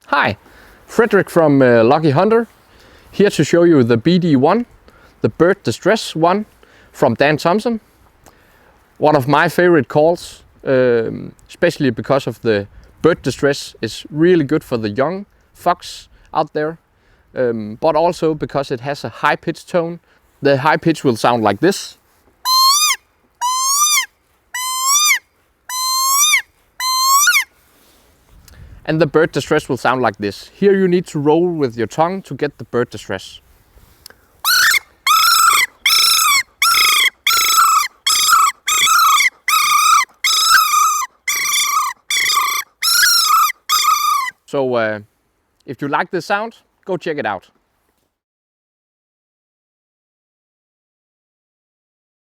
Hi, Frederick from Lucky Hunter, here to show you the BD1, the bird distress one from Dan Thompson. One of my favorite calls, especially because of the bird distress is really good for the young fox out there, but also because it has a high pitch tone. The high pitch will sound like this. And the bird distress will sound like this. Here you need to roll with your tongue to get the bird distress. So if you like this sound, go check it out.